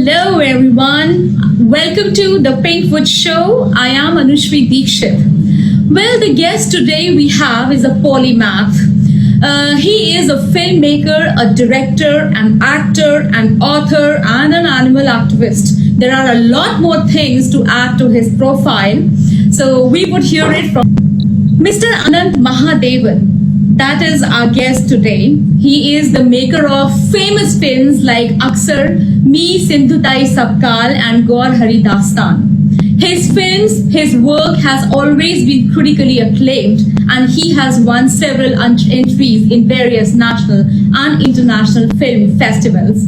Hello, everyone. Welcome to the Pinkwood show. I am Anushree Dixit. Well, the guest today we have is a polymath. He is a filmmaker, a director, an actor, an author, and an animal activist. There are a lot more things to add to his profile. So we would hear it from Mr. Ananth Mahadevan. That is our guest today. He is the maker of famous films like Aksar, Me Sindhutai Sabkal and Gaur Hari Dastan. His films, his work has always been critically acclaimed, and he has won several entries in various national and international film festivals.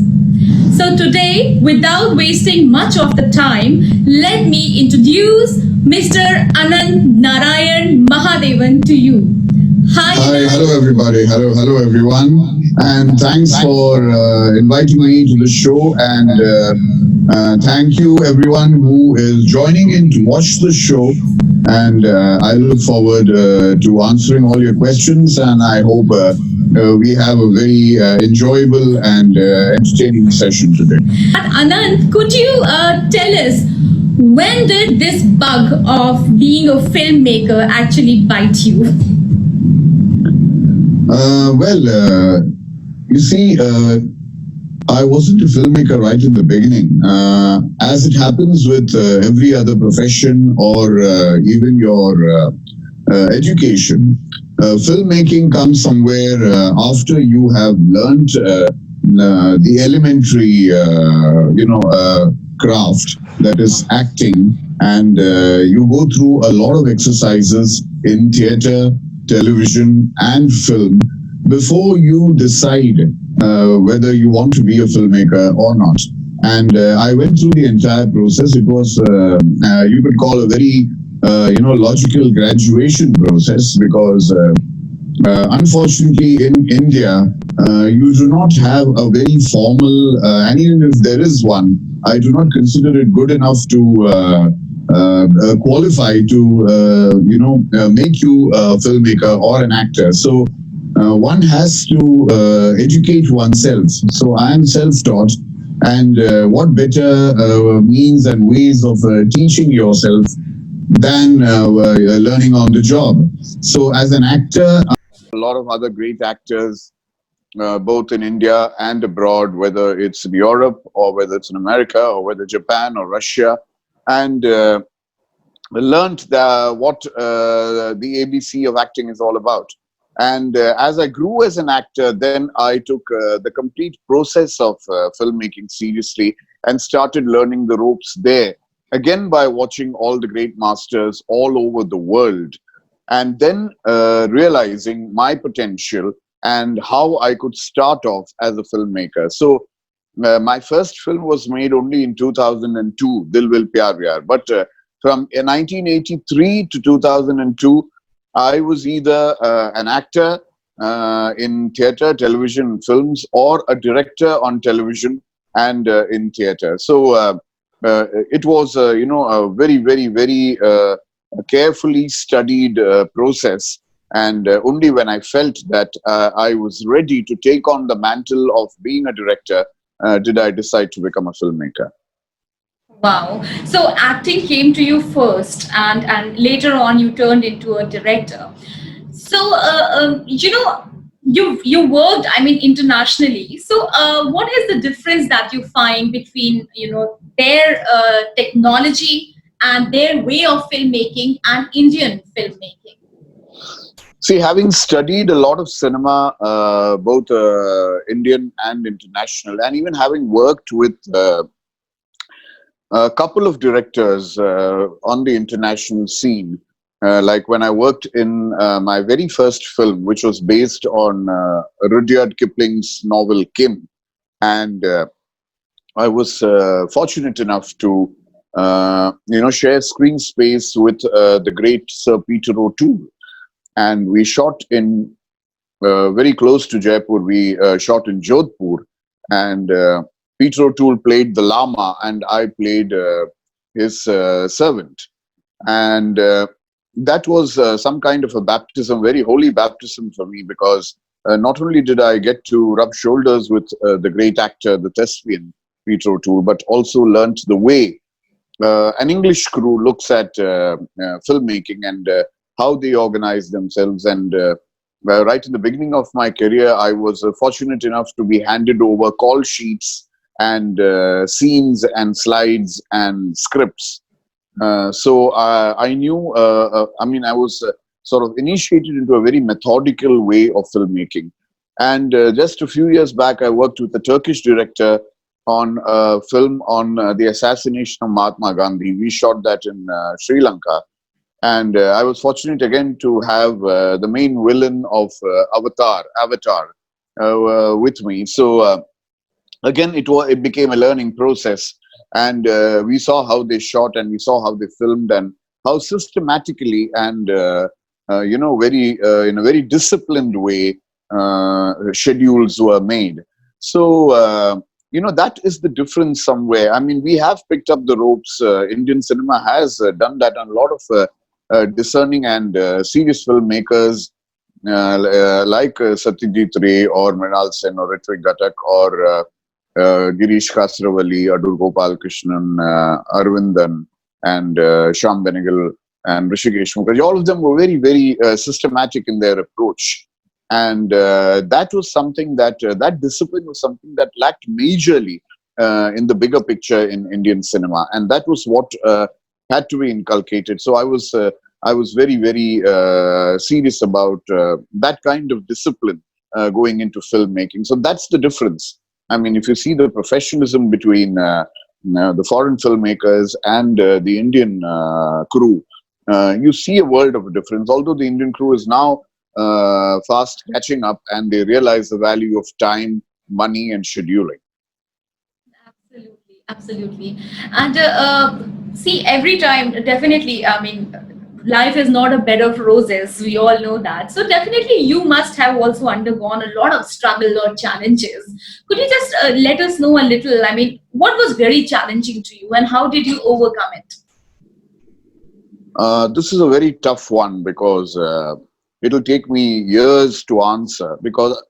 So today, without wasting much of the time, let me introduce Mr. Ananth Narayan Mahadevan to you. Hi, hello everybody. Hello everyone. And thanks for inviting me to the show. And thank you everyone who is joining in to watch the show. And I look forward to answering all your questions. And I hope we have a very enjoyable and entertaining session today. Ananth, could you tell us when did this bug of being a filmmaker actually bite you? You see, I wasn't a filmmaker right in the beginning. As it happens with every other profession or even your education, filmmaking comes somewhere after you have learned the elementary, craft, that is acting, and you go through a lot of exercises in theater, television and film before you decide whether you want to be a filmmaker or not. And I went through the entire process. It was, you could call a very, logical graduation process because unfortunately in India, you do not have a very formal, and even if there is one, I do not consider it good enough to qualify to make you a filmmaker or an actor. So one has to educate oneself. So I am self-taught, and what better means and ways of teaching yourself than learning on the job. So as an actor, a lot of other great actors, both in India and abroad, whether it's in Europe or whether it's in America or whether Japan or Russia, and learned what the ABC of acting is all about. And as I grew as an actor, then I took the complete process of filmmaking seriously and started learning the ropes there, again by watching all the great masters all over the world, and then realizing my potential and how I could start off as a filmmaker. So my first film was made only in 2002, Dil Vil Pyar Vyar. But from 1983 to 2002, I was either an actor in theatre, television, films, or a director on television and in theatre. So it was, a very, very, very carefully studied process. And only when I felt that I was ready to take on the mantle of being a director did I decide to become a filmmaker. Wow. So acting came to you first, and later on you turned into a director. So, you worked, I mean, internationally. So, what is the difference that you find between, their technology and their way of filmmaking and Indian filmmaking? See, having studied a lot of cinema, both Indian and international, and even having worked with a couple of directors on the international scene, like when I worked in my very first film, which was based on Rudyard Kipling's novel Kim. And I was fortunate enough to, share screen space with the great Sir Peter O'Toole. And we shot in very close to Jaipur. We shot in Jodhpur. And Peter O'Toole played the Lama, and I played his servant. And that was some kind of a baptism, very holy baptism for me, because not only did I get to rub shoulders with the great actor, the thespian, Petro tool, but also learnt the way an English crew looks at filmmaking and how they organize themselves. And right in the beginning of my career, I was fortunate enough to be handed over call sheets and scenes and slides and scripts. So I knew, I mean, I was sort of initiated into a very methodical way of filmmaking. And just a few years back, I worked with a Turkish director on a film on the assassination of Mahatma Gandhi. We shot that in Sri Lanka. And I was fortunate again to have the main villain of Avatar, with me. So again, it became a learning process, and we saw how they shot, and we saw how they filmed, and how systematically and very in a very disciplined way schedules were made. So that is the difference somewhere. I mean, we have picked up the ropes. Indian cinema has done that, and a lot of discerning and serious filmmakers like Satyajit Ray or Mrinal Sen or Ritwik Ghatak or Girish Kasravali, Adur Gopal Krishnan, Arvindan, and Shyam Benegal and Rishikesh Mukherjee. All of them were very, very systematic in their approach. And that was something that discipline was something that lacked majorly in the bigger picture in Indian cinema. And that was what had to be inculcated. So I was very, very serious about that kind of discipline going into filmmaking. So that's the difference. I mean, if you see the professionalism between the foreign filmmakers and the Indian crew, you see a world of difference. Although the Indian crew is now fast catching up, and they realize the value of time, money, and scheduling. Absolutely, absolutely. And see, every time, definitely, I mean, life is not a bed of roses. We all know that. So definitely, you must have also undergone a lot of struggle or challenges. Could you just let us know a little? I mean, what was very challenging to you, and how did you overcome it? This is a very tough one because it'll take me years to answer. Because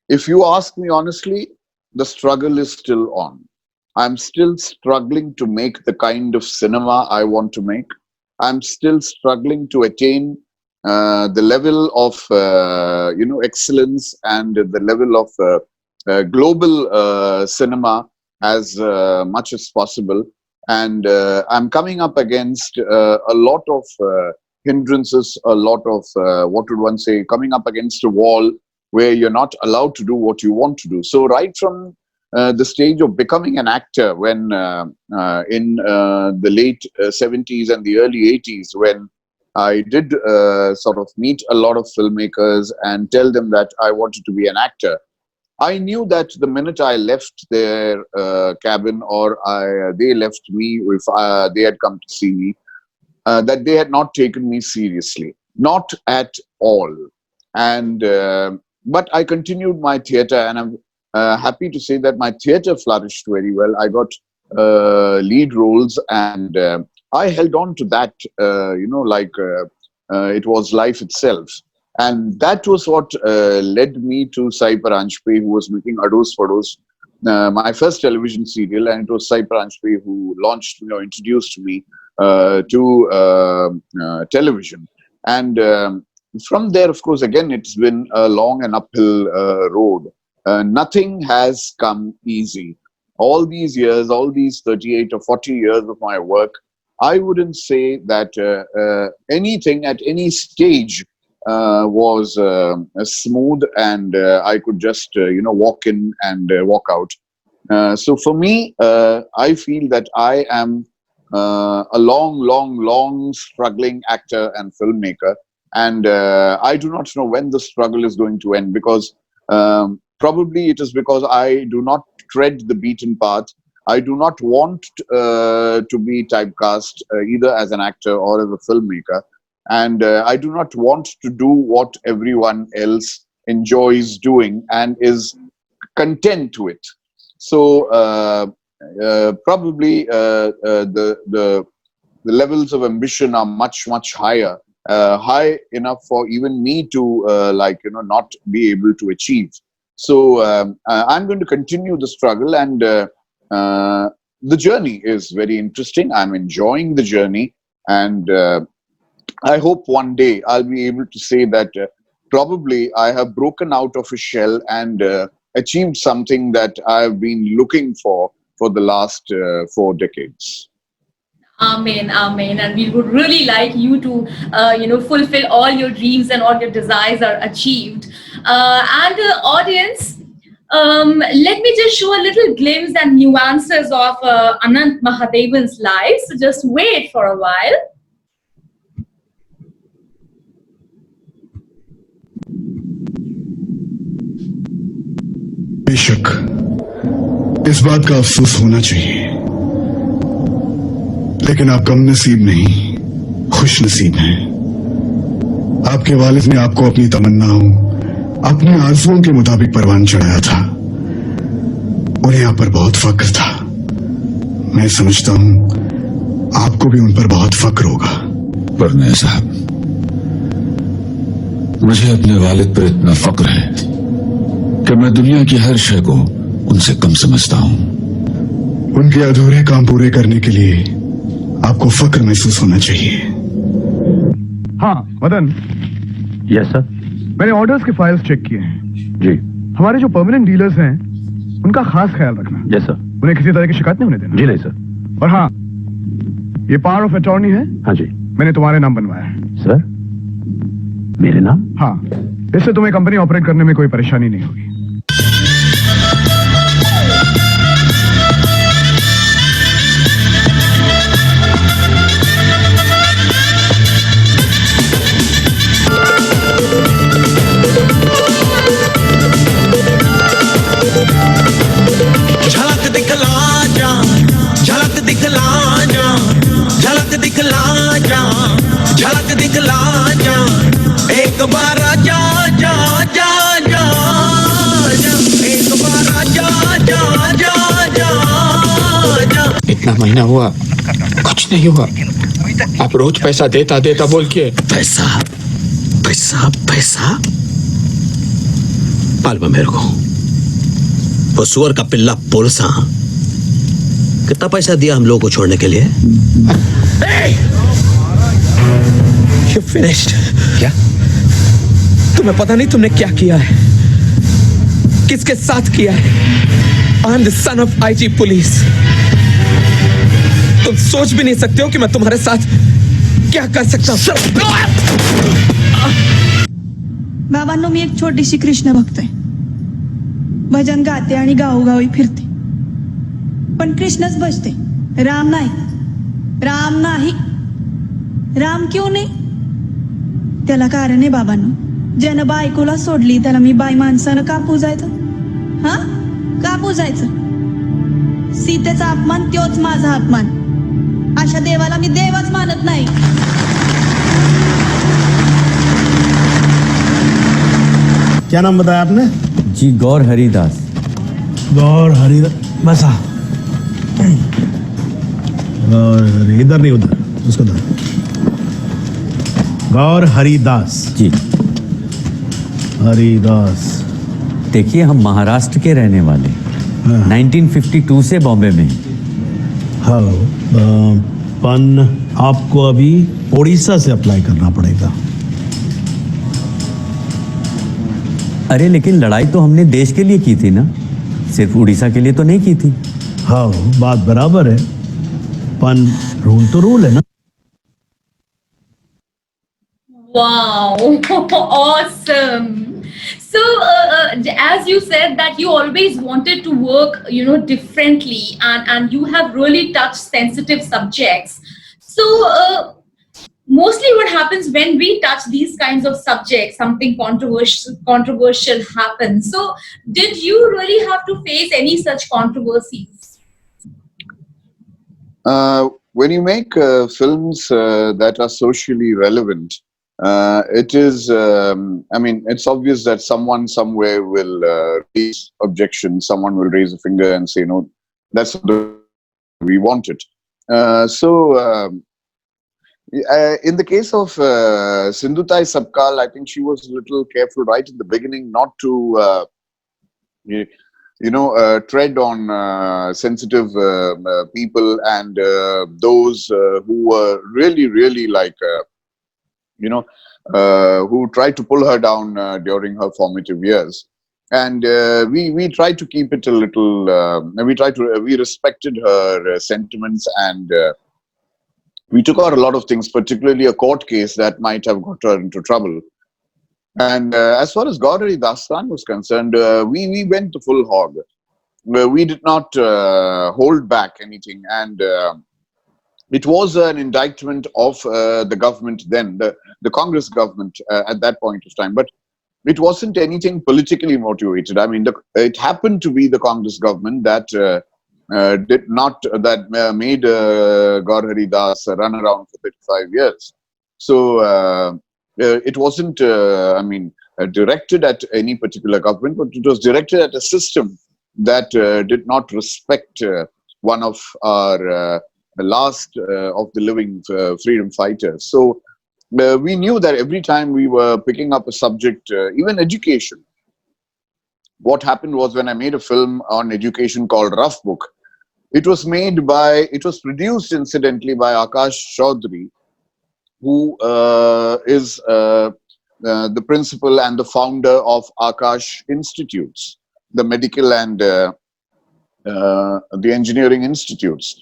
if you ask me honestly, the struggle is still on. I'm still struggling to make the kind of cinema I want to make. I'm still struggling to attain the level of excellence and the level of global cinema as much as possible. And I'm coming up against a lot of hindrances, a lot of what would one say, coming up against a wall where you're not allowed to do what you want to do. So right from the stage of becoming an actor, when in the late 70s and the early 80s, when I did sort of meet a lot of filmmakers and tell them that I wanted to be an actor, I knew that the minute I left their cabin, or they left me, if they had come to see me, that they had not taken me seriously, not at all. And but I continued my theatre, and I'm happy to say that my theatre flourished very well. I got lead roles, and I held on to that, like it was life itself. And that was what led me to Sai Paranjpe, who was making Ados Fados, my first television serial. And it was Sai Paranjpe who launched me or introduced me to television. And from there, of course, again, it's been a long and uphill road. Nothing has come easy. All these years, all these 38 or 40 years of my work, I wouldn't say that anything at any stage was smooth, and I could just walk in and walk out. So for me, I feel that I am a long struggling actor and filmmaker, and I do not know when the struggle is going to end, because probably it is because I do not tread the beaten path. I do not want to be typecast either as an actor or as a filmmaker. And I do not want to do what everyone else enjoys doing and is content with. So probably the levels of ambition are much higher, high enough for even me to not be able to achieve. So I'm going to continue the struggle, and the journey is very interesting. I'm enjoying the journey, and I hope one day I'll be able to say that probably I have broken out of a shell and achieved something that I've been looking for the last 4 decades. Amen, amen. And we would really like you to, fulfill all your dreams and all your desires are achieved. And audience, let me just show a little glimpse and nuances of Ananth Mahadevan's life. So just wait for a while. बेशक इस बात का अफसोस होना चाहिए, लेकिन आप कम नसीब नहीं, खुश नसीब हैं। आपके वालिद ने आपको अपनी तमन्नाओं, अपनी आरज़ुओं के मुताबिक परवान चढ़ाया था। उन्हें आप पर बहुत फक्र था। मैं समझता हूं आपको भी उन पर बहुत फक्र होगा। पर नहीं साहब, मुझे अपने वालिद पर इतना फक्र है कि मैं दुनिया की हर शय को उनसे कम समझता हूं। उनके अधूरे काम पूरे करने के लिए आपको फक्र महसूस होना चाहिए। हाँ मदन। Yes sir. मैंने ऑर्डर्स के फाइल्स चेक किए हैं। जी। हमारे जो परमानेंट डीलर्स हैं उनका खास ख्याल रखना। Yes sir. उन्हें किसी तरह की शिकायत नहीं होने देना। जी नहीं सर। और हाँ, ये पावर ऑफ अटॉर्नी है। हाँ जी। मैंने तुम्हारे नाम बनवाया है। सर मेरे नाम? हाँ, इससे तुम्हें कंपनी ऑपरेट करने में कोई परेशानी नहीं होगी। झलक दिखला जा, झलक दिखला जा, झलक दिखला जा, झलक दिखला जा, एक बार जा जा जा जा जा, एक बार जा जा जा जा जा। इतना महीना हुआ कुछ नहीं हुआ, आप रोज पैसा देता देता बोल के। पैसा पैसा पैसा पालवा मेरे को वो सुअर का पिल्ला पुलसा कितना पैसा दिया हम लोगों को छोड़ने के लिए? You finished. क्या? तुम्हें पता नहीं तुमने क्या किया है, किसके साथ किया है? I am the son of IG police. तुम सोच भी नहीं सकते हो कि मैं तुम्हारे साथ क्या कर सकता हूं। बाबांनो, मी एक छोटीशी कृष्ण भक्त आहे। भजन गाते आणि गावोगावी फिरते, पण कृष्णच भजते, राम नाही। राम नाही, राम क्यों नाही? त्याला कारण आहे बाबांनो। ज्यानं बायकोला सोडली त्याला मी बाई माणसानं का पूजायचं? हा, का पूजायचं? सीतेचा अपमान त्योच माझा अपमान। अशा देवाला मी देवच मानत नाही। क्या नाम बताया आपने? जी गौर हरिदास। गौर हरिदास। बसा। गौर इधर नहीं, उधर उसको दो। गौर हरिदास जी। हरिदास। देखिए हम महाराष्ट्र के रहने वाले, 1952 से बॉम्बे में। हाँ, पन आपको अभी उड़ीसा से अप्लाई करना पड़ेगा। अरे लेकिन लड़ाई तो हमने देश के लिए की थी ना, सिर्फ उड़ीसा के लिए तो नहीं की थी। हाँ, बात बराबर है, पन रूल तो रूल है ना। Wow, awesome. So, as you said that you always wanted to work, differently, and you have really touched sensitive subjects. So, mostly what happens when we touch these kinds of subjects, something controversial happens. So, did you really have to face any such controversies? When you make films that are socially relevant, it is, it's obvious that someone somewhere will raise objections, someone will raise a finger and say, no, that's not the way we want it. In the case of Sindhutai Sabkal, I think she was a little careful right in the beginning not to tread on sensitive people and those who were really, really like, who tried to pull her down during her formative years. And we tried to keep it a little, we respected her sentiments, and we took out a lot of things, particularly a court case that might have got her into trouble. And as far as Gauri Dastan was concerned, we went the full hog. We did not hold back anything, and it was an indictment of the government then, the Congress government at that point of time. But it wasn't anything politically motivated. I mean, it happened to be the Congress government that made Gauri Das run around for 35 years. So it wasn't, directed at any particular government, but it was directed at a system that did not respect one of our last of the living freedom fighters. So we knew that every time we were picking up a subject, even education, what happened was, when I made a film on education called Rough Book, it was produced incidentally by Akash Chaudhary, who is the principal and the founder of Akash Institutes, the medical and the engineering institutes.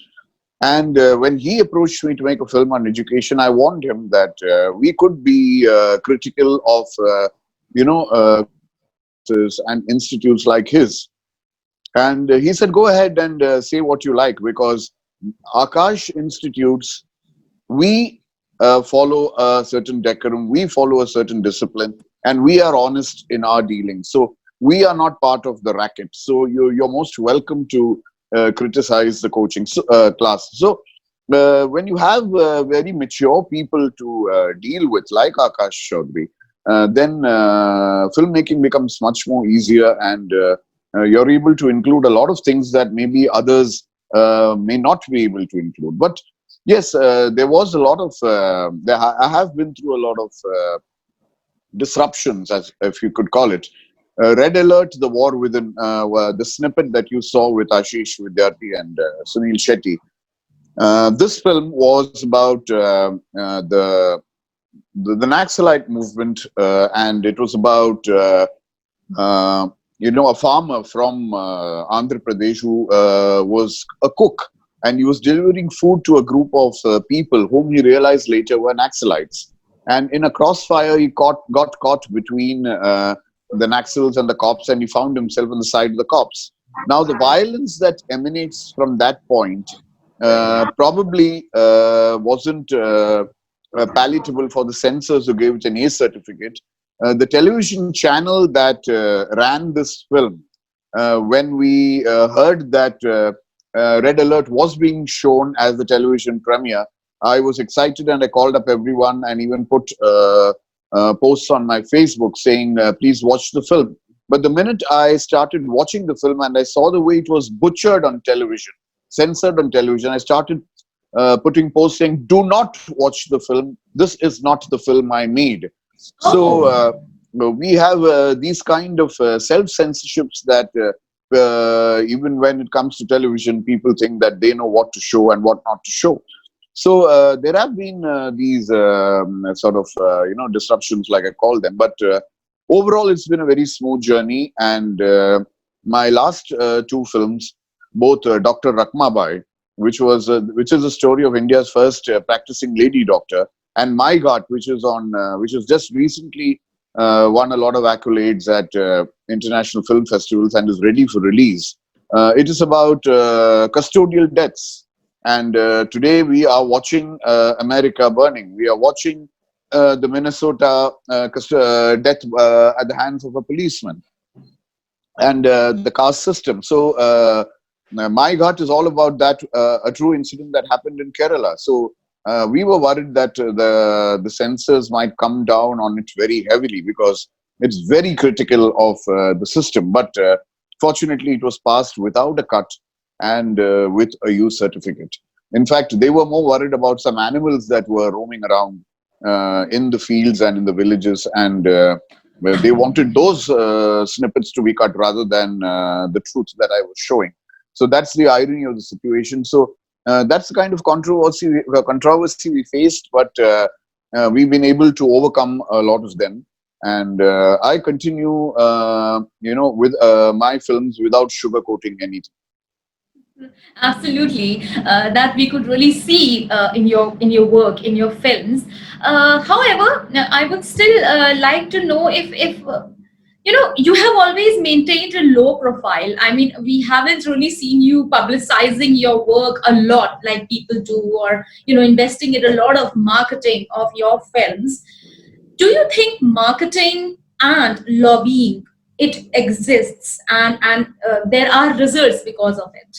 And when he approached me to make a film on education, I warned him that we could be critical of, and institutes like his. And he said, go ahead and say what you like, because Akash Institutes, we follow a certain decorum, we follow a certain discipline, and we are honest in our dealings. So we are not part of the racket. So you're most welcome to criticize the coaching class. So when you have very mature people to deal with, like Akash Chaudhary, then filmmaking becomes much more easier, and you're able to include a lot of things that maybe others may not be able to include. But yes, there was a lot of, I have been through a lot of disruptions, as if you could call it. Red Alert, The War Within, the snippet that you saw with Ashish Vidyarthi and Sunil Shetty. This film was about the Naxalite movement, and it was about a farmer from Andhra Pradesh who was a cook, and he was delivering food to a group of people whom he realized later were Naxalites. And in a crossfire, he got caught between the Naxals and the cops, and he found himself on the side of the cops. Now, the violence that emanates from that point probably wasn't palatable for the censors who gave it an A certificate. The television channel that ran this film, when we heard that Red Alert was being shown as the television premiere, I was excited, and I called up everyone and even put posts on my Facebook saying, please watch the film. But the minute I started watching the film and I saw the way it was butchered on television, censored on television, I started putting posts saying, do not watch the film. This is not the film I made. So we have these kind of self-censorships that even when it comes to television, people think that they know what to show and what not to show. So there have been these sort of, disruptions, like I call them. But overall, it's been a very smooth journey. And my last two films, both Dr. Rakmabai, which is a story of India's first practicing lady doctor, and My God, which is just recently won a lot of accolades at international film festivals and is ready for release. It is about custodial deaths. And today we are watching America burning. We are watching the Minnesota death at the hands of a policeman, and the caste system. So My God is all about that, a true incident that happened in Kerala. So we were worried that the censors might come down on it very heavily, because it's very critical of the system. But fortunately, it was passed without a cut and with a U certificate. In fact, they were more worried about some animals that were roaming around in the fields and in the villages, and Well, they wanted those snippets to be cut rather than the truth that I was showing. So that's the irony of the situation. So that's the kind of controversy we faced, but we've been able to overcome a lot of them. And I continue, with my films without sugarcoating anything. Absolutely, that we could really see in your work, in your films. However, I would still like to know if you have always maintained a low profile. I mean, we haven't really seen you publicizing your work a lot like people do, or investing in a lot of marketing of your films. Do you think marketing and lobbying it exists, and there are results because of it?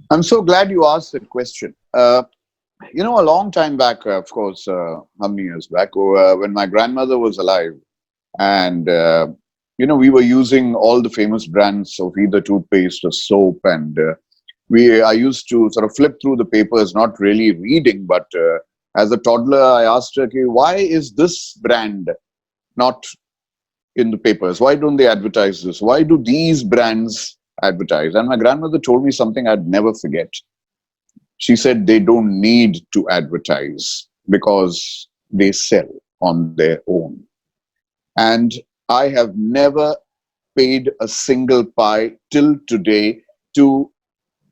I'm so glad you asked that question. A long time back, of course, how many years back, when my grandmother was alive, and we were using all the famous brands of either toothpaste or soap, and I used to sort of flip through the papers, not really reading, but as a toddler, I asked her, okay, why is this brand not in the papers? Why don't they advertise this? Why do these brands advertise? And my grandmother told me something I'd never forget. She said they don't need to advertise because they sell on their own. And I have never paid a single pie till today to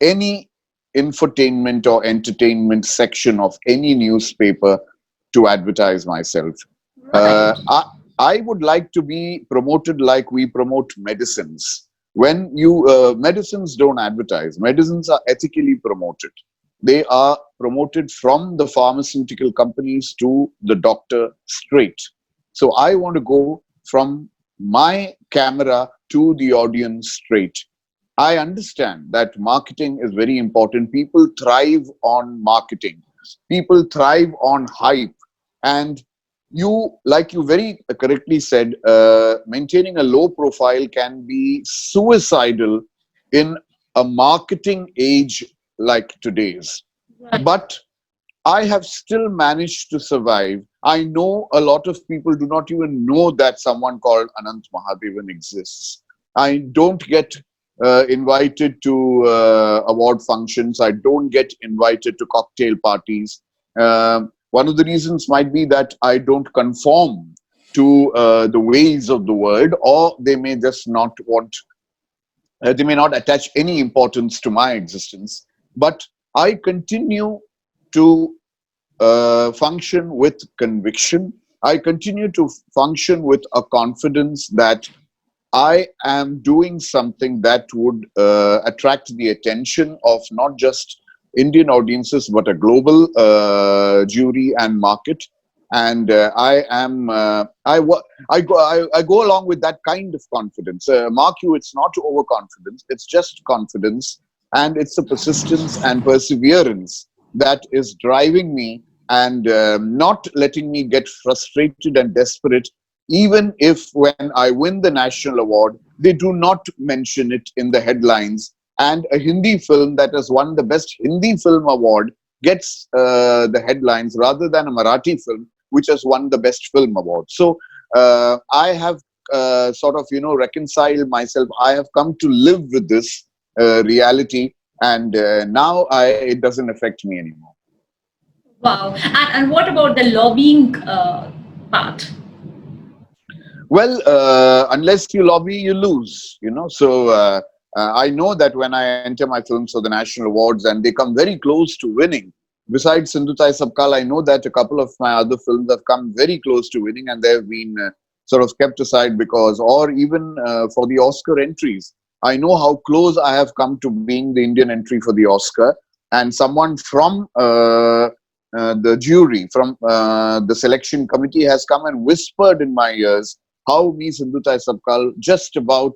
any infotainment or entertainment section of any newspaper to advertise myself. Right. I would like to be promoted like we promote medicines. When medicines don't advertise, medicines are ethically promoted. They are promoted from the pharmaceutical companies to the doctor straight. So I want to go from my camera to the audience straight. I understand that marketing is very important. People thrive on marketing. People thrive on hype. And like you very correctly said, maintaining a low profile can be suicidal in a marketing age like today's. But I have still managed to survive. I know a lot of people do not even know that someone called Ananth Mahadevan exists. I don't get invited to award functions. I don't get invited to cocktail parties. One of the reasons might be that I don't conform to the ways of the world, or they may just not want, they may not attach any importance to my existence. But I continue to function with conviction. I continue to function with a confidence that I am doing something that would attract the attention of not just Indian audiences, but a global jury and market. And I go along with that kind of confidence. Mark you, it's not overconfidence, it's just confidence. And it's the persistence and perseverance that is driving me and not letting me get frustrated and desperate. Even if when I win the national award, they do not mention it in the headlines. And a Hindi film that has won the best Hindi film award gets the headlines rather than a Marathi film which has won the best film award. So I have sort of, reconciled myself. I have come to live with this reality, and now it doesn't affect me anymore. Wow. And what about the lobbying part? Well, unless you lobby, you lose, So I know that when I enter my films for the national awards and they come very close to winning, besides Sindhutai Sabkal, I know that a couple of my other films have come very close to winning, and they've been sort of kept aside because, or even for the Oscar entries. I know how close I have come to being the Indian entry for the Oscar, and someone from the jury, from the selection committee has come and whispered in my ears how me, Sindhutai Sabkal, just about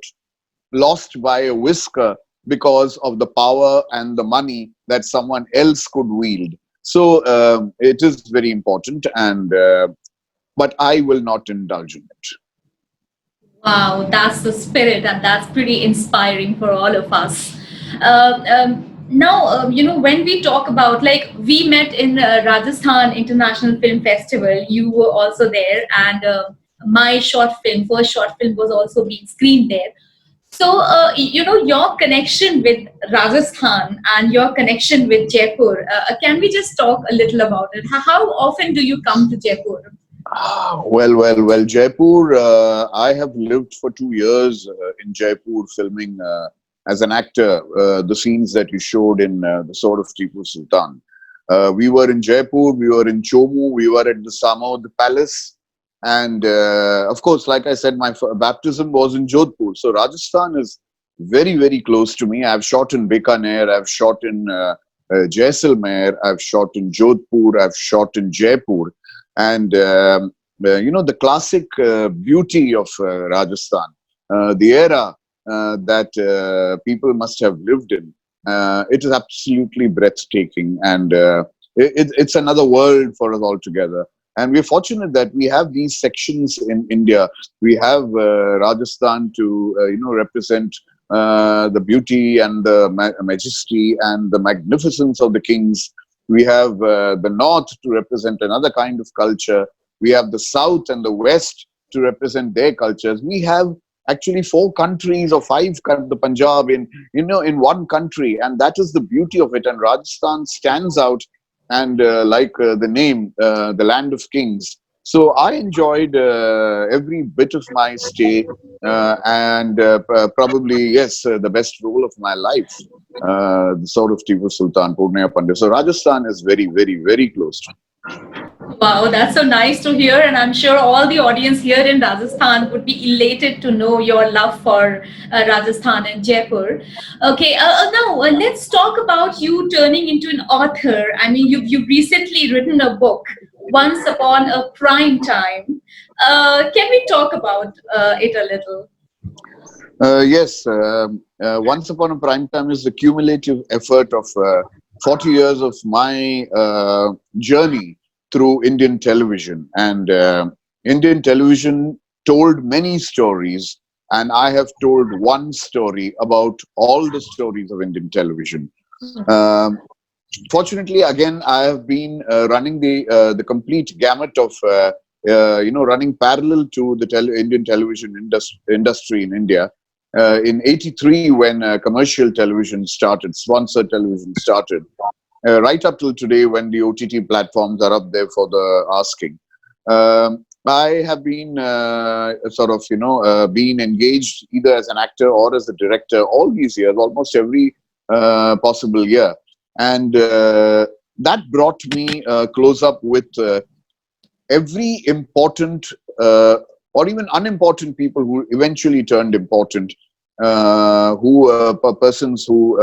lost by a whisker because of the power and the money that someone else could wield. So it is very important, and but I will not indulge in it. Wow, that's the spirit, and that's pretty inspiring for all of us. Now, when we talk about, like, we met in Rajasthan International Film Festival, you were also there, and my short film, first short film, was also being screened there. So, your connection with Rajasthan and your connection with Jaipur, can we just talk a little about it? How often do you come to Jaipur? Well. Jaipur, I have lived for 2 years in Jaipur filming as an actor the scenes that you showed in The Sword of Tipu Sultan. We were in Jaipur, we were in Chomu, we were at the Samod Palace. And of course, like I said, my baptism was in Jodhpur. So Rajasthan is very, very close to me. I've shot in Bikaner, I've shot in Jaisalmer, I've shot in Jodhpur, I've shot in Jaipur. And the classic beauty of Rajasthan, the era that people must have lived in, it is absolutely breathtaking, and it's another world for us altogether. And we're fortunate that we have these sections in India. We have Rajasthan to represent the beauty and the majesty and the magnificence of the kings. We have the north to represent another kind of culture. We have the south and the west to represent their cultures. We have actually 4 countries or 5, the Punjab in one country, and that is the beauty of it. And Rajasthan stands out, and like the name, the land of kings. So I enjoyed every bit of my stay, and probably, yes, the best role of my life, the Sword of Tipu Sultan, Purnaya Pandit. So Rajasthan is very, very, very close to me. Wow, that's so nice to hear, and I'm sure all the audience here in Rajasthan would be elated to know your love for Rajasthan and Jaipur. Okay, now let's talk about you turning into an author. I mean, you've recently written a book, Once Upon a Prime Time. Can we talk about it a little? Yes, Once Upon a Prime Time is the cumulative effort of 40 years of my journey through Indian television. And Indian television told many stories, and I have told one story about all the stories of Indian television. Fortunately, again, I have been running the complete gamut of running parallel to the Indian television industry in India. In '83, when commercial television started, sponsored television started, right up till today, when the OTT platforms are up there for the asking. I have been being engaged either as an actor or as a director all these years, almost every possible year. And that brought me close up with every important or even unimportant people who eventually turned important, persons who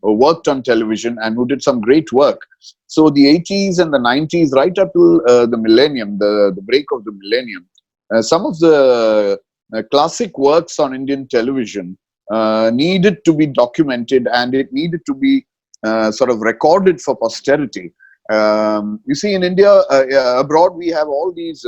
worked on television and who did some great work. So the 80s and the 90s, right up till the millennium, the break of the millennium, some of the classic works on Indian television needed to be documented, and it needed to be sort of recorded for posterity. You see, in India, abroad, we have all these,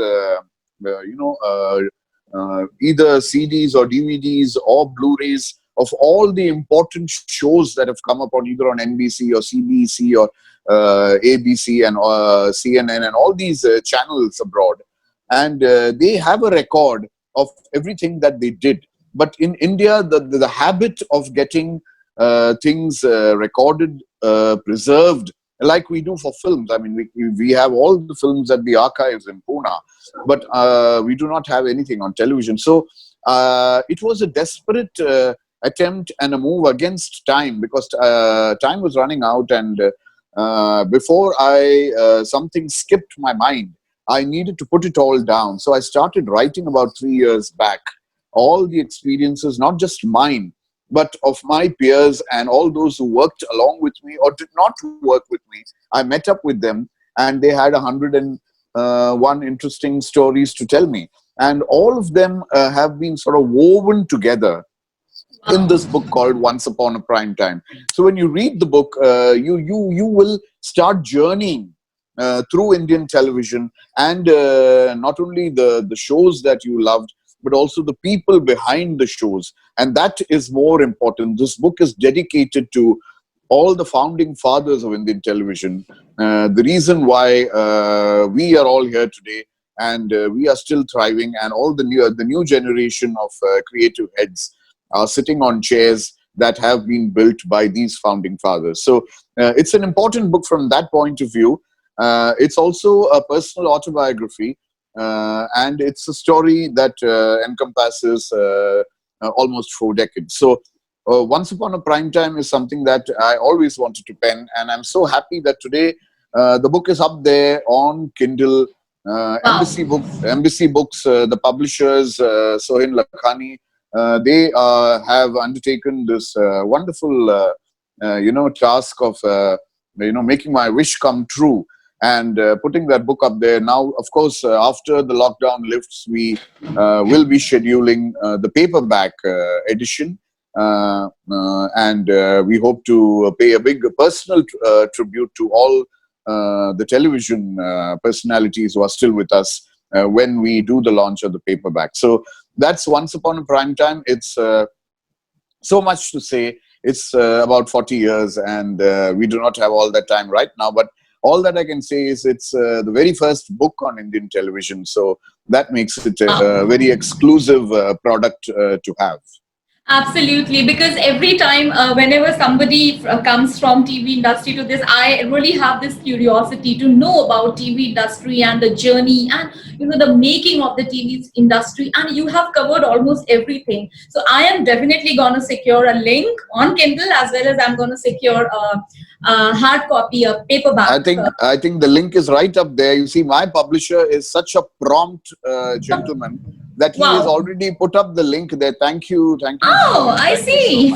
either CDs or DVDs or Blu-rays of all the important shows that have come up on either on NBC or CBC or ABC and CNN and all these channels abroad. And they have a record of everything that they did. But in India, the habit of getting things recorded, preserved, like we do for films. I mean, we have all the films at the archives in Pune, but we do not have anything on television. So it was a desperate attempt and a move against time, because time was running out, and before something skipped my mind, I needed to put it all down. So I started writing about 3 years back, all the experiences, not just mine, but of my peers and all those who worked along with me or did not work with me. I met up with them, and they had 101 interesting stories to tell me. And all of them have been sort of woven together in this book called Once Upon a Prime Time. So when you read the book, you will start journeying through Indian television, and not only the shows that you loved, but also the people behind the shows. And that is more important. This book is dedicated to all the founding fathers of Indian television, the reason why we are all here today, and we are still thriving, and all the new generation of creative heads are sitting on chairs that have been built by these founding fathers. So it's an important book from that point of view. It's also a personal autobiography, and it's a story that encompasses almost 4 decades. So Once Upon a Prime Time is something that I always wanted to pen, and I'm so happy that today the book is up there on Kindle. Embassy Books, the publishers, Sohail Lakhani, they have undertaken this wonderful, task of, making my wish come true and putting that book up there. Now, of course, after the lockdown lifts, we will be scheduling the paperback edition. And we hope to pay a big personal tribute to all the television personalities who are still with us when we do the launch of the paperback. So that's Once Upon a Prime Time. It's so much to say. It's about 40 years, and we do not have all that time right now. But all that I can say is it's the very first book on Indian television. So that makes it a very exclusive product to have. Absolutely, because every time whenever somebody comes from TV industry to this, I really have this curiosity to know about TV industry and the journey and the making of the TV industry, and you have covered almost everything. So I am definitely going to secure a link on Kindle, as well as I'm going to secure a hard copy, a paperback. I think the link is right up there. You see, my publisher is such a prompt gentleman that he has already put up the link there. Thank you. Oh, I see.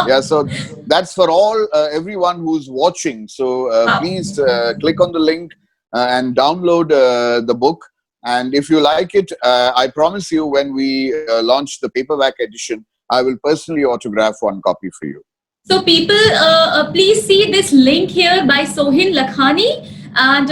Yeah, so that's for all everyone who's watching. So please click on the link and download the book. And if you like it, I promise you, when we launch the paperback edition, I will personally autograph one copy for you. So people, please see this link here by Sohail Lakhani. And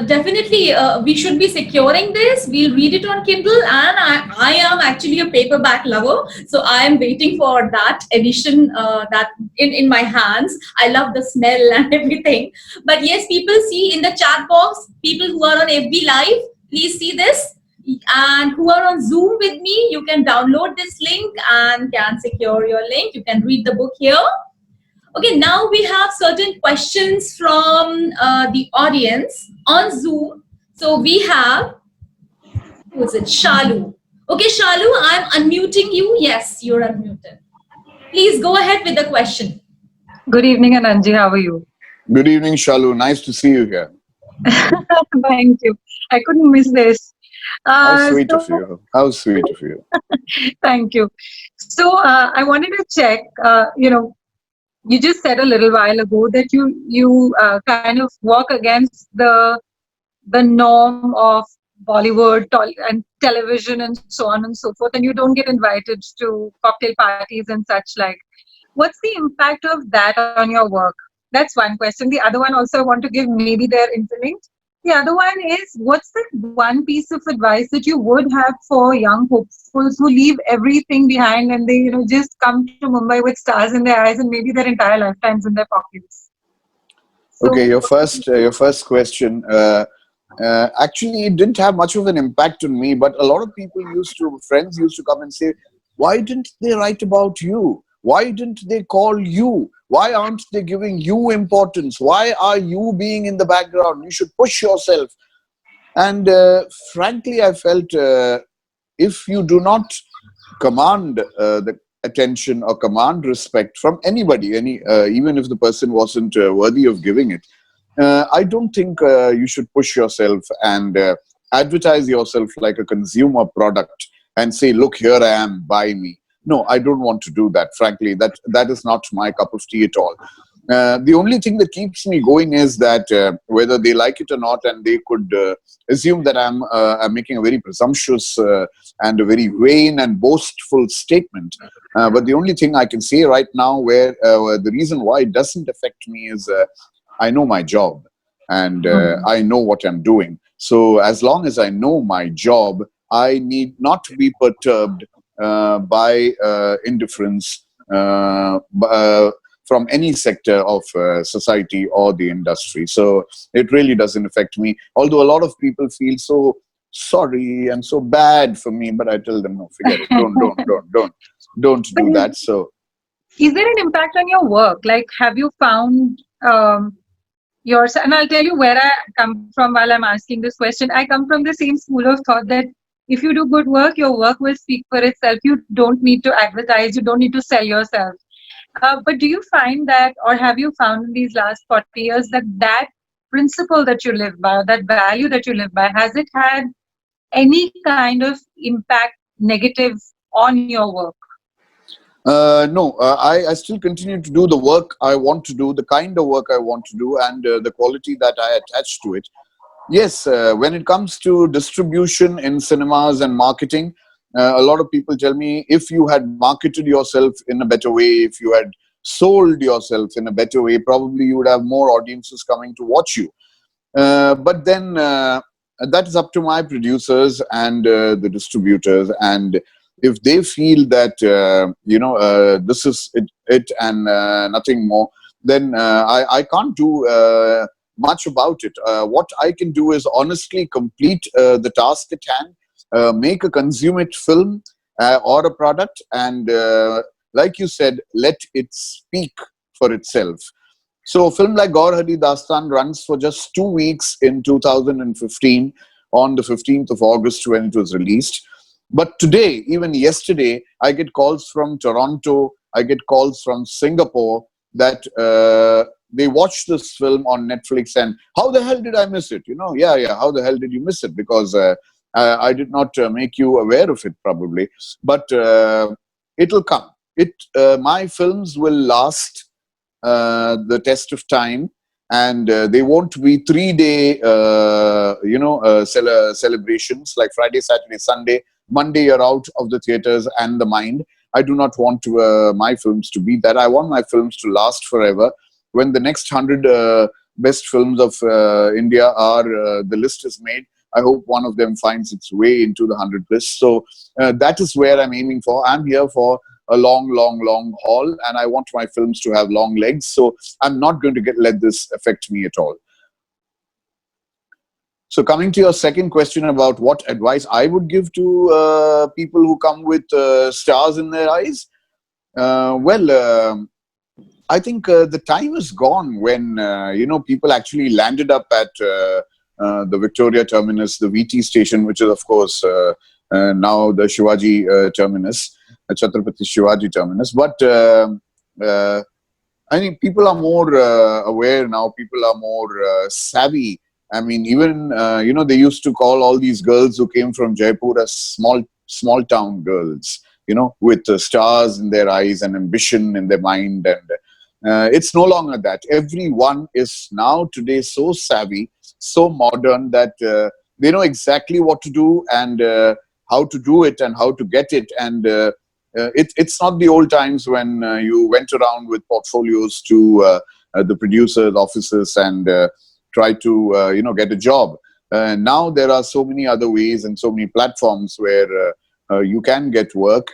definitely we should be securing this. We'll read it on Kindle, and I am actually a paperback lover, so I am waiting for that edition that in my hands. I love the smell and everything. But yes, people, see in the chat box, people who are on FB Live, please see this, and who are on Zoom with me, you can download this link and can secure your link. You can read the book here. Okay, now we have certain questions from the audience on Zoom. So we have, who is it? Shalu. Okay, Shalu, I'm unmuting you. Yes, you're unmuted. Please go ahead with the question. Good evening, Ananji. How are you? Good evening, Shalu. Nice to see you here. Thank you. I couldn't miss this. How sweet of you. How sweet of you. Thank you. So I wanted to check, you just said a little while ago that you kind of work against the norm of Bollywood and television and so on and so forth, and you don't get invited to cocktail parties and such like. What's the impact of that on your work? That's one question. The other one also I want to give, maybe they're interlinked. The other one is, what's the one piece of advice that you would have for young hopefuls who leave everything behind and they, just come to Mumbai with stars in their eyes and maybe their entire lifetimes in their pockets? So, okay, your first question. Actually, it didn't have much of an impact on me, but a lot of friends used to come and say, why didn't they write about you? Why didn't they call you? Why aren't they giving you importance? Why are you being in the background? You should push yourself. And frankly, I felt if you do not command the attention or command respect from anybody, even if the person wasn't worthy of giving it, I don't think you should push yourself and advertise yourself like a consumer product and say, look, here I am, buy me. No, I don't want to do that. Frankly, that is not my cup of tea at all. The only thing that keeps me going is that whether they like it or not, and they could assume that I'm making a very presumptuous and a very vain and boastful statement. But the only thing I can say right now, where the reason why it doesn't affect me is I know my job, and I know what I'm doing. So as long as I know my job, I need not to be perturbed by indifference from any sector of society or the industry. So it really doesn't affect me. Although a lot of people feel so sorry and so bad for me, but I tell them, no, forget it. Don't do that. So Is there an impact on your work? Like, have you found yourself? And I'll tell you where I come from while I'm asking this question. I come from the same school of thought that if you do good work, your work will speak for itself. You don't need to advertise. You don't need to sell yourself. But do you find that, or have you found in these last 40 years that that principle that you live by, or that value that you live by, has it had any kind of impact negative on your work? no, I still continue to do the work I want to do, the kind of work I want to do, and the quality that I attach to it. Yes, when it comes to distribution in cinemas and marketing, a lot of people tell me, if you had marketed yourself in a better way, if you had sold yourself in a better way, probably you would have more audiences coming to watch you. But then that is up to my producers and the distributors. And if they feel that, this is it and nothing more, then I can't do much about it. What I can do is honestly complete the task at hand, make a consummate film or a product, and like you said, let it speak for itself. So a film like Gaur Hari Dastan runs for just 2 weeks in 2015, on the 15th of August when it was released. But today, even yesterday, I get calls from Toronto, I get calls from Singapore that they watched this film on Netflix and how the hell did I miss it? Yeah, how the hell did you miss it? Because I did not make you aware of it probably, but it'll come. My films will last the test of time, and they won't be 3-day celebrations like Friday, Saturday, Sunday. Monday you're out of the theaters and the mind. I do not want my films to be that. I want my films to last forever. When the next 100 best films of India are, the list is made, I hope one of them finds its way into the 100 list. So that is where I'm aiming for. I'm here for a long haul, and I want my films to have long legs. So I'm not going to let this affect me at all. So coming to your second question about what advice I would give to people who come with stars in their eyes, I think the time is gone when people actually landed up at the Victoria terminus, the VT station, which is of course now the Shivaji terminus, Chhatrapati Shivaji terminus. But I think people are more aware now. People are more savvy. I mean, even they used to call all these girls who came from Jaipur as small town girls, with stars in their eyes and ambition in their mind. And it's no longer that. Everyone is now today so savvy, so modern that they know exactly what to do and how to do it and how to get it. And it's not the old times when you went around with portfolios to the producers' offices and try to get a job. Now there are so many other ways and so many platforms where you can get work.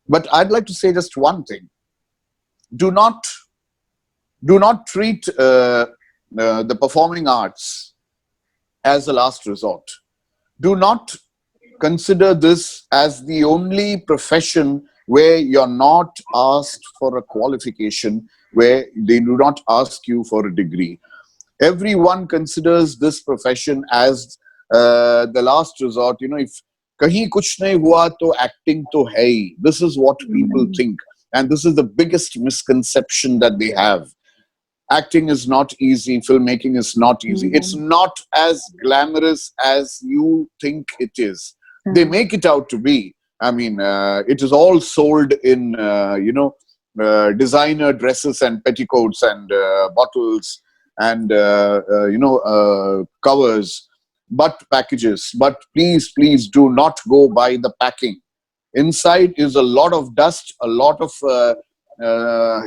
But I'd like to say just one thing: do not treat the performing arts as a last resort. Do not consider this as the only profession where you're not asked for a qualification, where they do not ask you for a degree. Everyone considers this profession as the last resort. If kahin kuch nahi hua to acting to hai hi. This is what people think, and this is the biggest misconception that they have. Acting is not easy. Filmmaking is not easy. It's not as glamorous as you think it is. They make it out to be. I mean, it is all sold in, designer dresses and petticoats and bottles and, covers, packages. But please do not go by the packing. Inside is a lot of dust, a lot of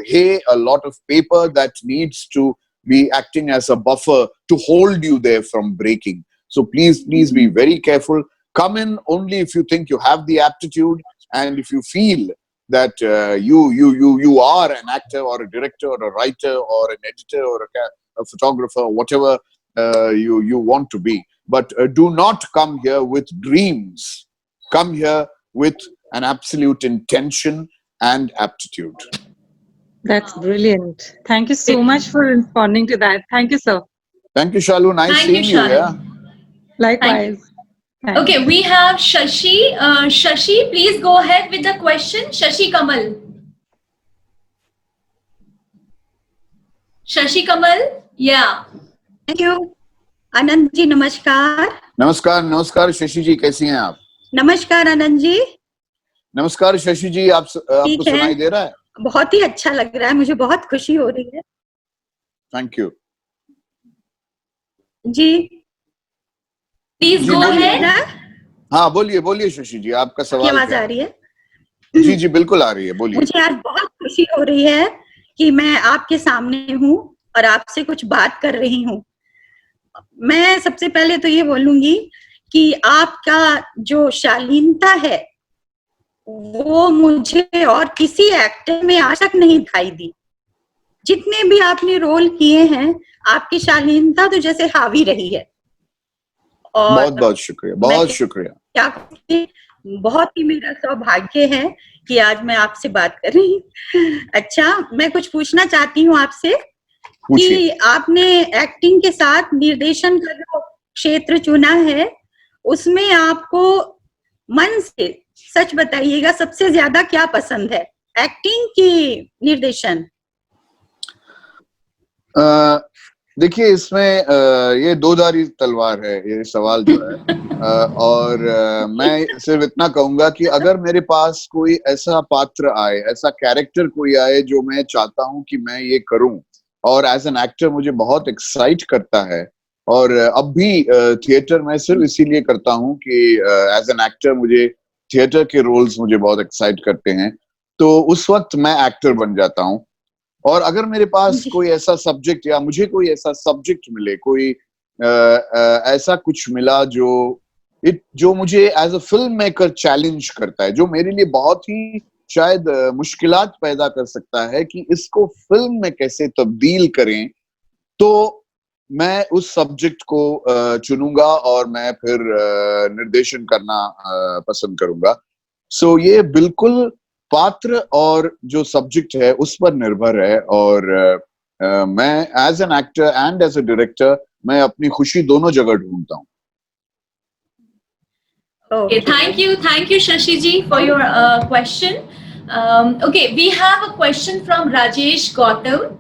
hay, a lot of paper that needs to be acting as a buffer to hold you there from breaking. So please be very careful. Come in only if you think you have the aptitude, and if you feel that you are an actor or a director or a writer or an editor or a photographer, whatever you want to be. but do not come here with dreams. Come here with an absolute intention and aptitude. That's brilliant. Thank you so much for responding to that. Thank you, sir. Thank you, Shalu. Nice Thank you, seeing you. Shalu. Yeah. Likewise. Thanks. Okay, we have Shashi. Shashi, please go ahead with the question. Shashi Kamal. Shashi Kamal? Yeah. Thank you Anand ji नमस्कार नमस्कार नमस्कार शशि जी, कैसी हैं आप? नमस्कार आनंद जी नमस्कार शशि जी, आपको ठीक है। सुनाई दे रहा है? बहुत ही अच्छा लग रहा है मुझे बहुत खुशी हो रही है थैंक यू जी प्लीज गो अहेड हाँ बोलिए बोलिए शशि जी, आपका सवाल आवाज क्या आ है? रही है जी जी बिल्कुल आ रही है, बोलिए। मुझे आज बहुत खुशी हो रही है कि मैं आपके सामने हूँ और आपसे कुछ बात कर रही हूँ। मैं सबसे पहले तो ये बोलूंगी कि आपका जो शालीनता है वो मुझे और किसी एक्टर में आज तक नहीं दिखाई दी। जितने भी आपने रोल किए हैं आपकी शालीनता तो जैसे हावी रही है। और बहुत बहुत शुक्रिया, बहुत शुक्रिया। क्या कहूं, बहुत ही मेरा सौभाग्य है कि आज मैं आपसे बात कर रही हूँ। अच्छा, मैं कुछ पूछना चाहती हूँ आपसे कि आपने एक्टिंग के साथ निर्देशन का जो क्षेत्र चुना है उसमें आपको मन से सच बताइएगा सबसे ज्यादा क्या पसंद है, एक्टिंग की निर्देशन? देखिए इसमें ये दो-धारी तलवार है ये सवाल जो है। और मैं सिर्फ इतना कहूंगा कि अगर मेरे पास कोई ऐसा पात्र आए, ऐसा कैरेक्टर कोई आए जो मैं चाहता हूं कि मैं ये करूं और एज एन एक्टर मुझे बहुत एक्साइट करता है, और अब भी थिएटर में सिर्फ इसीलिए करता हूं कि एज एन एक्टर मुझे थिएटर के रोल्स मुझे बहुत एक्साइट करते हैं, तो उस वक्त मैं एक्टर बन जाता हूं। और अगर मेरे पास कोई ऐसा सब्जेक्ट या मुझे कोई ऐसा सब्जेक्ट मिले, कोई ऐसा कुछ मिला जो मुझे as a film maker challenge करता है, जो मेरे लिए बहुत ही शायद मुश्किलात पैदा कर सकता है कि इसको फिल्म में कैसे तब्दील करें, तो मैं उस सब्जेक्ट को चुनूंगा और मैं फिर निर्देशन करना पसंद करूंगा। सो ये बिल्कुल पात्र और जो सब्जेक्ट है उस पर निर्भर है, और मैं as an actor and as a director मैं अपनी खुशी दोनों जगह ढूंढता हूँ। Okay, thank you, Shashi ji, for your question. Okay, we have a question from Rajesh Gautam.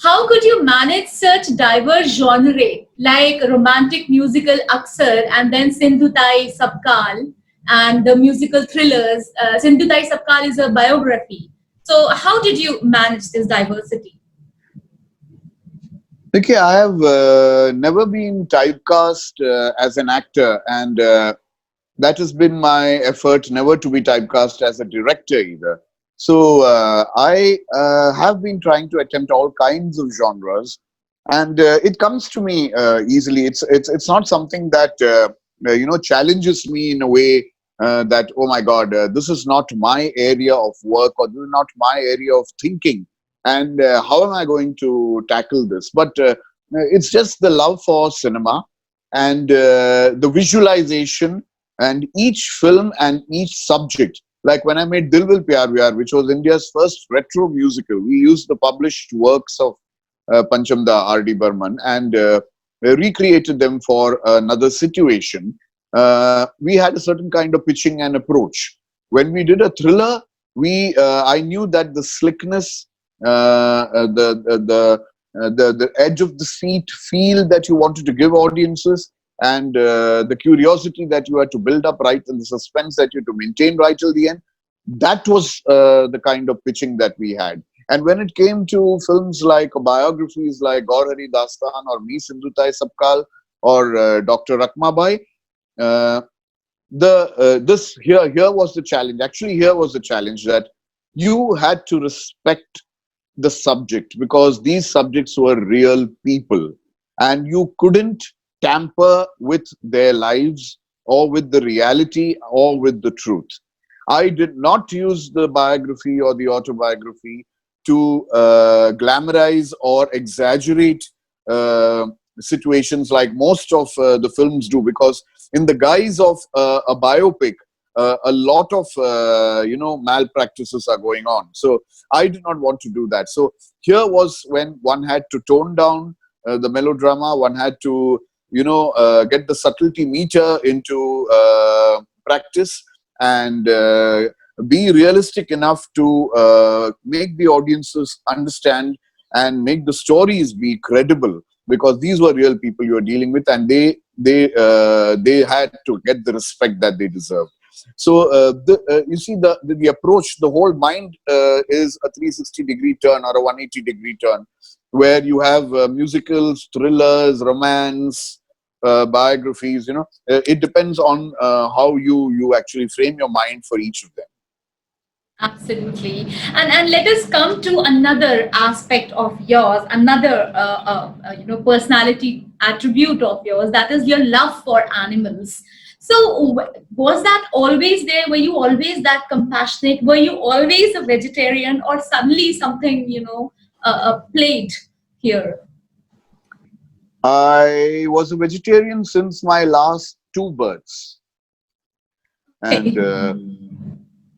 How could you manage such diverse genre like romantic musical Aksar and then Sindhutai Sabkal and the musical thrillers? Sindhutai Sabkal is a biography. So how did you manage this diversity? देखिए, I have never been typecast as an actor, and that has been my effort, never to be typecast as a director either. So I have been trying to attempt all kinds of genres, and it comes to me easily. It's not something that challenges me in a way that, oh my God, this is not my area of work, or this is not my area of thinking, and how am I going to tackle this? But it's just the love for cinema and the visualization, and each film and each subject. Like when I made Dil Vil Pyar Vyar, which was India's first retro musical, we used the published works of Panchamda R.D. Burman and recreated them for another situation. We had a certain kind of pitching and approach. When we did a thriller, I knew that the slickness, the edge of the seat feel that you wanted to give audiences, and the curiosity that you had to build up right, and the suspense that you had to maintain right till the end, that was the kind of pitching that we had. And when it came to films like biographies like Gaur Hari Dastan or Me Sindhutai Sabkal or Dr. Rakmabai, here was the challenge. Actually, here was the challenge that you had to respect the subject, because these subjects were real people, and you couldn't tamper with their lives or with the reality or with the truth. I did not use the biography or the autobiography to glamorize or exaggerate situations like most of the films do, because in the guise of a biopic, a lot of malpractices are going on. So I did not want to do that. So here was when one had to tone down the melodrama, one had to get the subtlety meter into practice, and be realistic enough to make the audiences understand and make the stories be credible, because these were real people you were dealing with, and they had to get the respect that they deserve. So you see the approach, the whole mind is a 360-degree turn or a 180-degree turn, where you have musicals, thrillers, romance, biographies. It depends on how you actually frame your mind for each of them. Absolutely. And let us come to another aspect of yours, another personality attribute of yours, that is your love for animals. So was that always there? Were you always that compassionate? Were you always a vegetarian, or suddenly something played here? I was a vegetarian since my last two births, and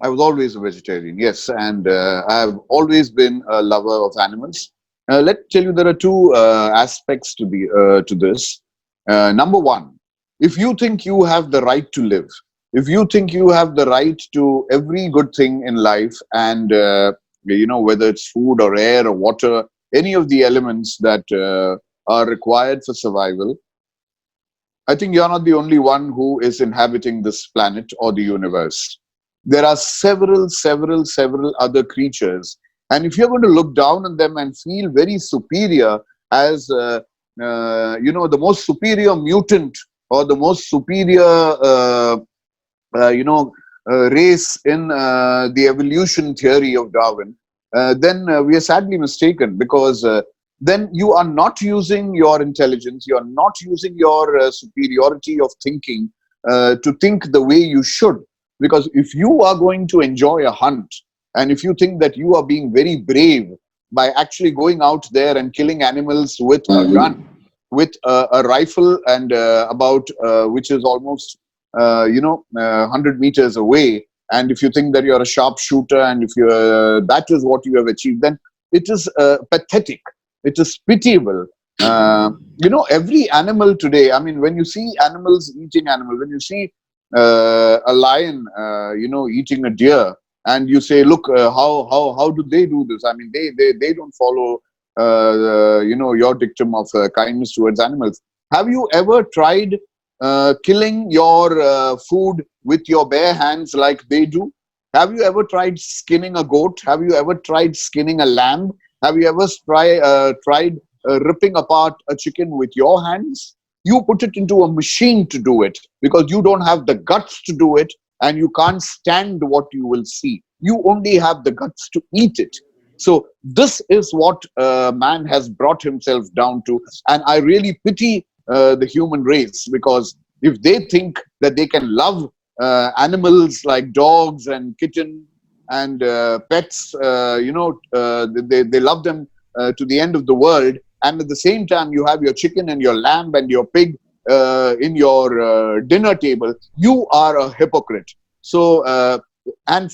I was always a vegetarian, yes, and I have always been a lover of animals. Let me tell you, there are two aspects to this. Number one, if you think you have the right to live, if you think you have the right to every good thing in life, and whether it's food or air or water, any of the elements that are required for survival, I think you're not the only one who is inhabiting this planet or the universe. There are several other creatures. And if you're going to look down on them and feel very superior as, the most superior mutant or the most superior, race in the evolution theory of Darwin, then we are sadly mistaken, because then you are not using your intelligence, you are not using your superiority of thinking to think the way you should. Because if you are going to enjoy a hunt, and if you think that you are being very brave by actually going out there and killing animals with a gun, with a rifle, and which is almost 100 meters away, and if you think that you're a sharpshooter, and if you that is what you have achieved, then it is pathetic. It is pitiable. Every animal today, I mean, when you see animals eating animals, when you see a lion, eating a deer, and you say, look, how do they do this? I mean, they don't follow, your dictum of kindness towards animals. Have you ever tried killing your food with your bare hands like they do? Have you ever tried skinning a goat? Have you ever tried skinning a lamb? Have you ever tried ripping apart a chicken with your hands? You put it into a machine to do it, because you don't have the guts to do it, and you can't stand what you will see. You only have the guts to eat it. So this is what man has brought himself down to. And I really pity the human race, because if they think that they can love animals like dogs and kittens and pets, they love them to the end of the world, and at the same time you have your chicken and your lamb and your pig in your dinner table, you are a hypocrite. So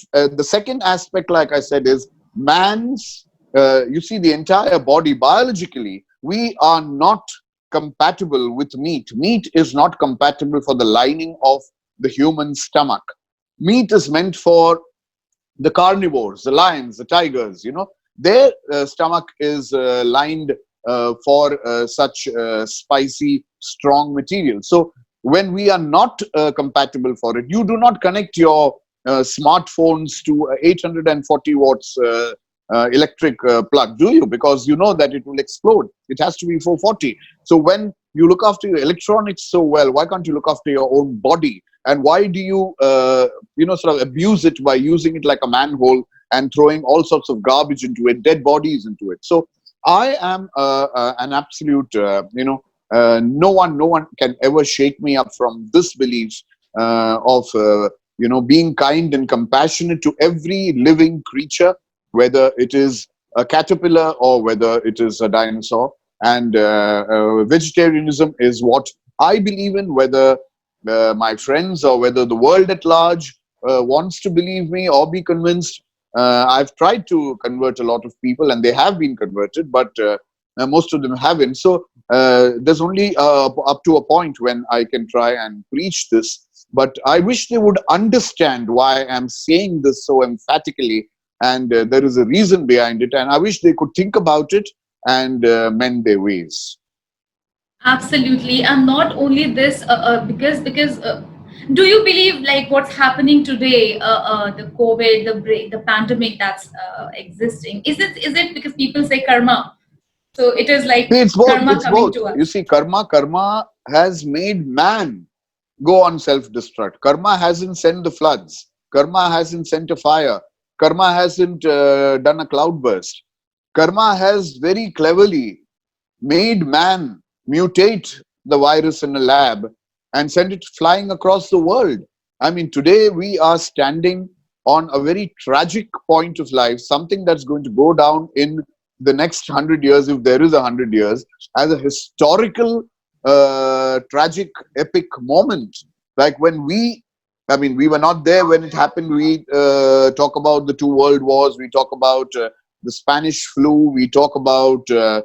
the second aspect, like I said, is man's, you see, the entire body, biologically, we are not compatible with meat. Meat is not compatible for the lining of the human stomach. Meat is meant for the carnivores, the lions, the tigers, their stomach is lined for such spicy, strong material. So when we are not compatible for it, you do not connect your smartphones to 840 watts electric plug, do you? Because you know that it will explode. It has to be 440. So when you look after your electronics so well, why can't you look after your own body? And why do you, sort of abuse it by using it like a manhole and throwing all sorts of garbage into it, dead bodies into it? So I am an absolute, no one can ever shake me up from this belief of, being kind and compassionate to every living creature, whether it is a caterpillar or whether it is a dinosaur. And vegetarianism is what I believe in, whether my friends or whether the world at large wants to believe me or be convinced. I've tried to convert a lot of people, and they have been converted, but most of them haven't. So there's only up to a point when I can try and preach this. But I wish they would understand why I'm saying this so emphatically, and there is a reason behind it. And I wish they could think about it and mend their ways. Absolutely, and not only this, because do you believe like what's happening today, the COVID, the pandemic that's existing? Is it because people say karma? So it is like It's both. karma It's coming both. to You us. see, karma has made man go on self-destruct. Karma hasn't sent the floods. Karma hasn't sent a fire. Karma hasn't done a cloudburst. Karma has very cleverly made man mutate the virus in a lab and send it flying across the world. I mean, today we are standing on a very tragic point of life, something that's going to go down in the next 100 years, if there is 100 years, as a historical, tragic, epic moment. Like when I mean, we were not there when it happened. We talk about the two world wars, we talk about the Spanish flu, we talk about the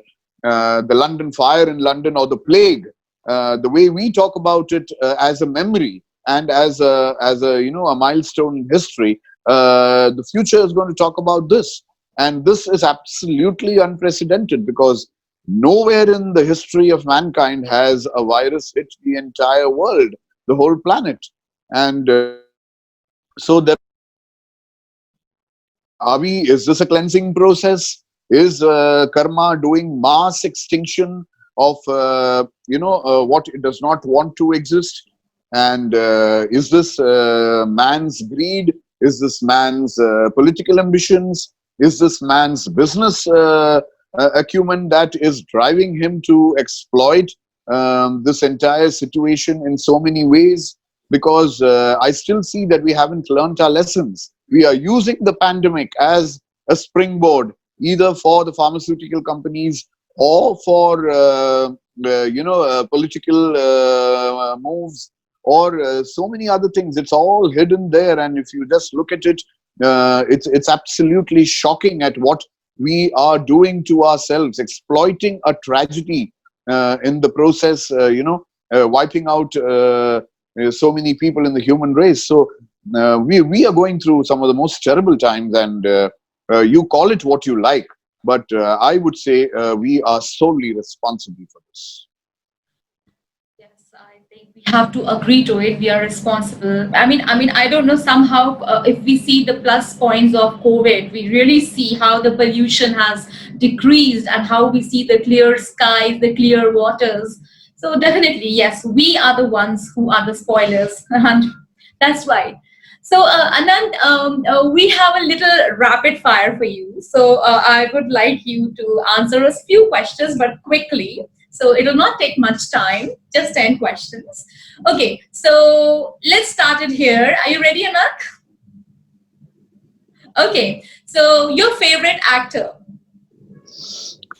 London fire in London, or the plague. The way we talk about it as a memory and as a a milestone in history, the future is going to talk about this, and this is absolutely unprecedented because nowhere in the history of mankind has a virus hit the entire world, the whole planet, and so there. Is this a cleansing process? Is karma doing mass extinction of what it does not want to exist? And is this man's greed? Is this man's political ambitions? Is this man's business acumen that is driving him to exploit this entire situation in so many ways? Because I still see that we haven't learnt our lessons. We are using the pandemic as a springboard, either for the pharmaceutical companies or for political moves, or so many other things. It's all hidden there, and if you just look at it, it's absolutely shocking at what we are doing to ourselves, exploiting a tragedy in the process. Wiping out so many people in the human race. So we are going through some of the most terrible times, and you call it what you like, but I would say we are solely responsible for this. Yes, I think we have to agree to it. We are responsible. I mean, I don't know. Somehow, if we see the plus points of COVID, we really see how the pollution has decreased and how we see the clear skies, the clear waters. So definitely, yes, we are the ones who are the spoilers, and that's right. So, Anand, we have a little rapid fire for you. So, I would like you to answer us few questions, but quickly. So, it will not take much time, just 10 questions. Okay, so let's start it here. Are you ready, Anand? Okay, so your favorite actor?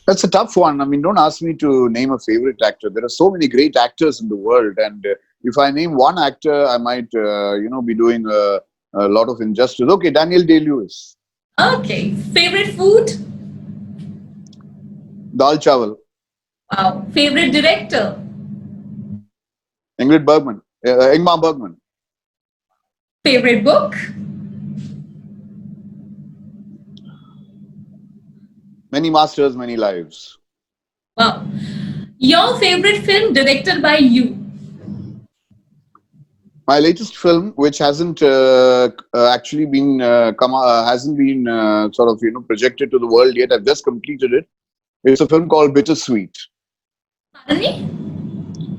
That's a tough one. I mean, don't ask me to name a favorite actor. There are so many great actors in the world, and if I name one actor, I might, be doing a lot of injustice. Okay, Daniel Day-Lewis. Okay, favorite food? Dal Chawal. Wow, favorite director? Ingrid Bergman. Ingmar Bergman. Favorite book? Many Masters, Many Lives. Wow. Your favorite film directed by you? My latest film, which hasn't actually been hasn't been projected to the world yet. I've just completed it. It's a film called Bittersweet. Pardon me?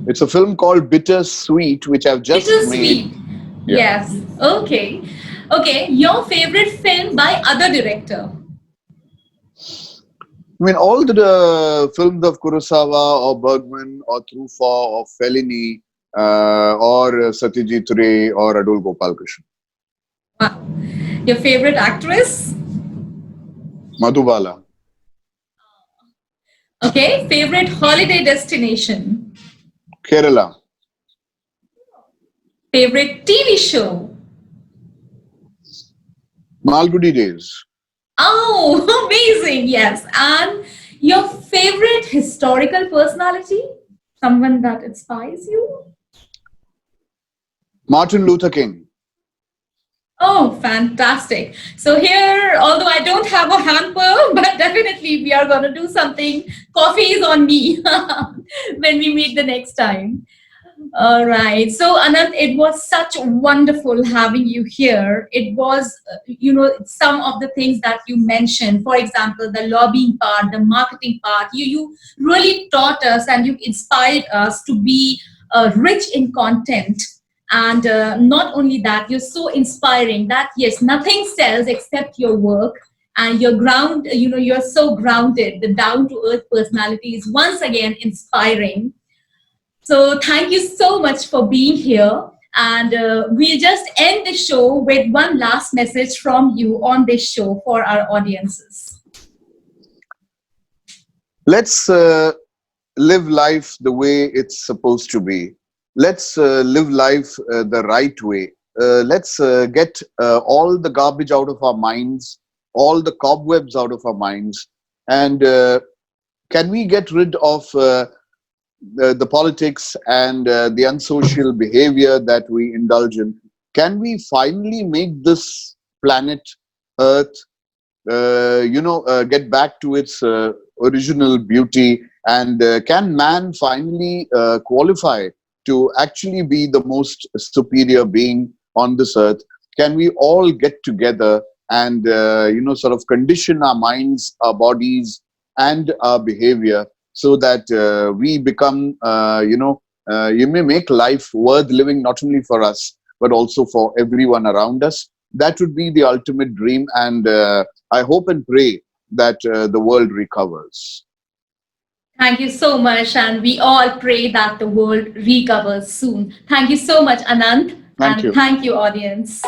It's a film called Bittersweet, which I've just Bittersweet. made. Yeah. Yes. Okay. Okay. Your favorite film by other director? I mean, all the films of Kurosawa or Bergman or Truffaut or Fellini or Satyajit Ray or Adol Gopalkrishnan. Wow. Your favorite actress? Madhubala. Okay, favorite holiday destination, Kerala. favorite TV show. Malgudi Days. Oh, amazing. Yes. And your favorite historical personality? Someone that inspires you? Martin Luther King. Oh, fantastic. So here, although I don't have a hamper, but definitely we are going to do something. Coffee is on me when we meet the next time. All right. So, Ananth, it was such wonderful having you here. It was, some of the things that you mentioned, for example, the lobbying part, the marketing part, you really taught us and you inspired us to be rich in content. And not only that, you're so inspiring that, yes, nothing sells except your work. And you're so grounded. The down to earth personality is once again inspiring. So thank you so much for being here. And we'll just end the show with one last message from you on this show for our audiences. Let's live life the way it's supposed to be. Let's live life the right way. Let's get all the garbage out of our minds, all the cobwebs out of our minds. And can we get rid of the politics and the unsocial behavior that we indulge in? Can we finally make this planet Earth, get back to its original beauty? And can man finally qualify to actually be the most superior being on this earth? Can we all get together and, sort of condition our minds, our bodies, and our behavior so that we become, you may make life worth living not only for us, but also for everyone around us? That would be the ultimate dream. And I hope and pray that the world recovers. Thank you so much. And we all pray that the world recovers soon. Thank you so much, Ananth. Thank And you. thank you, audience.